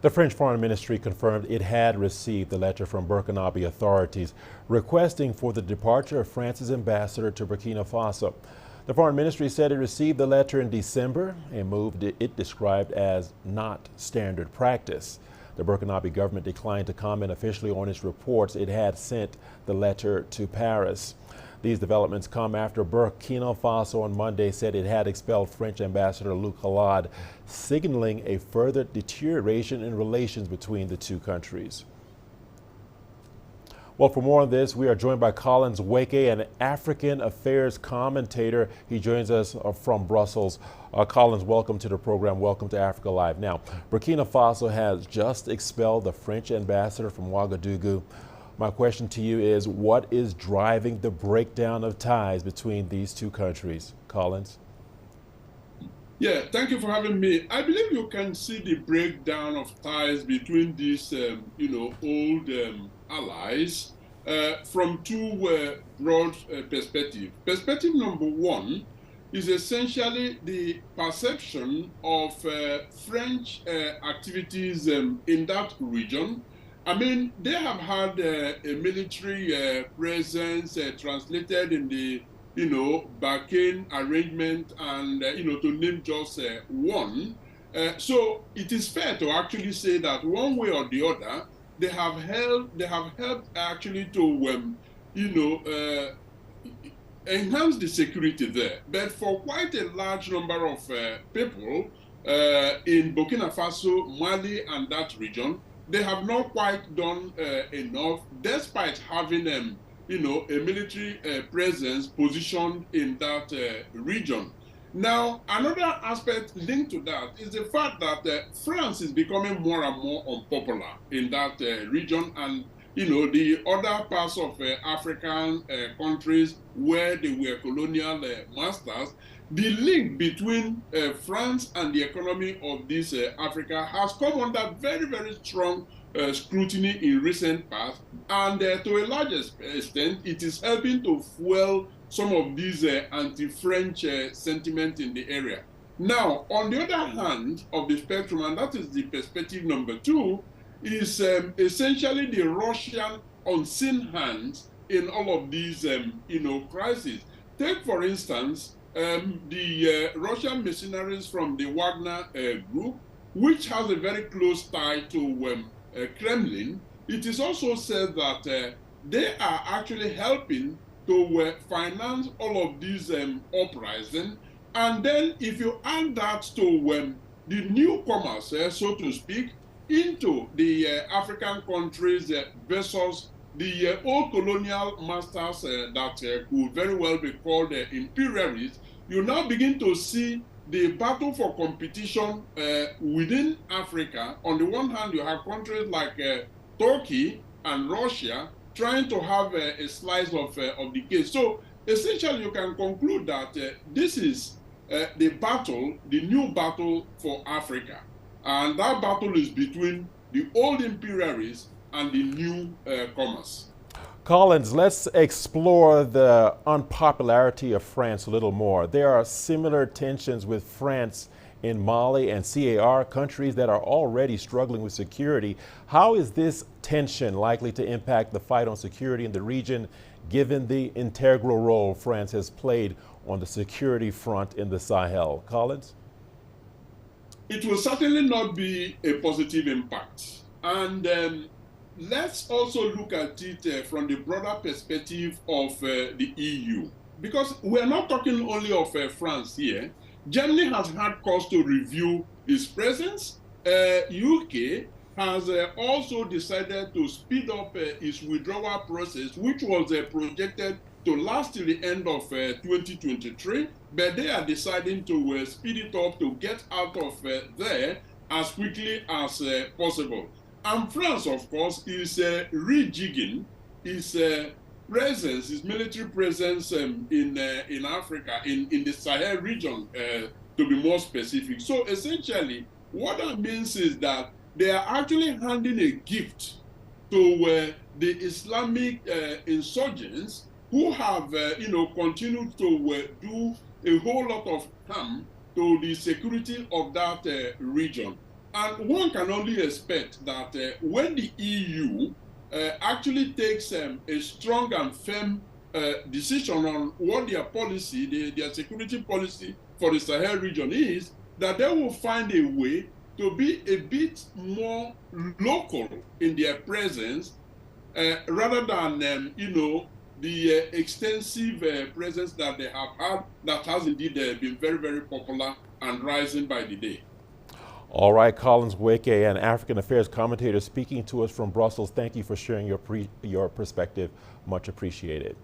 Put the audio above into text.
The French Foreign Ministry confirmed it had received the letter from Burkinabe authorities requesting for the departure of France's ambassador to Burkina Faso. The Foreign Ministry said it received the letter in December, a move it described as not standard practice. The Burkinabe government declined to comment officially on its reports it had sent the letter to Paris. These developments come after Burkina Faso on Monday said it had expelled French Ambassador Luc Halad, signaling a further deterioration in relations between the two countries. Well, for more on this, we are joined by Collins Nweke, an African Affairs Commentator. He joins us from Brussels. Collins, welcome to the program. Welcome to Africa Live. Now, Burkina Faso has just expelled the French ambassador from Ouagadougou. My question to you is, what is driving the breakdown of ties between these two countries? Collins? Yeah, thank you for having me. I believe you can see the breakdown of ties between these, old allies from two broad perspectives. Perspective number one is essentially the perception of French activities in that region. I mean, they have had a military presence translated in the, Barkhane arrangement and, to name just one. So it is fair to actually say that one way or the other, they have helped actually to, enhance the security there. But for quite a large number of people in Burkina Faso, Mali, and that region, they have not quite done enough, despite having, a military presence positioned in that region. Now, another aspect linked to that is the fact that France is becoming more and more unpopular in that region, and the other parts of African countries where they were colonial masters. The link between France and the economy of this Africa has come under very, very strong scrutiny in recent past, and to a large extent, it is helping to fuel some of these anti-French sentiment in the area. Now, on the other hand of the spectrum, and that is the perspective number two, is essentially the Russian unseen hands in all of these, crises. Take, for instance, the Russian mercenaries from the Wagner group, which has a very close tie to Kremlin. It is also said that they are actually helping to finance all of these uprisings. And then if you add that to the newcomers, so to speak, into the African countries versus the old colonial masters that could very well be called imperialists, you now begin to see the battle for competition within Africa. On the one hand, you have countries like Turkey and Russia trying to have a slice of the cake. So essentially, you can conclude that this is the battle, the new battle for Africa. And that battle is between the old imperialists and the new comers. Collins, let's explore the unpopularity of France a little more. There are similar tensions with France in Mali and CAR, countries that are already struggling with security. How is this tension likely to impact the fight on security in the region, given the integral role France has played on the security front in the Sahel? Collins? It will certainly not be a positive impact. And let's also look at it from the broader perspective of the EU. Because we're not talking only of France here. Germany has had cause to review its presence. UK has also decided to speed up its withdrawal process, which was projected to last till the end of 2023, but they are deciding to speed it up to get out of there as quickly as possible. And France, of course, is rejigging its presence, its military presence in Africa, in the Sahel region, to be more specific. So essentially, what that means is that they are actually handing a gift to the Islamic insurgents who have, continued to do a whole lot of harm to the security of that region. And one can only expect that when the EU actually takes a strong and firm decision on what their policy, their security policy for the Sahel region is, that they will find a way to be a bit more local in their presence rather than, the extensive presence that they have had that has indeed been very, very popular and rising by the day. All right, Collins Nweke, an African Affairs commentator speaking to us from Brussels. Thank you for sharing your perspective. Much appreciated.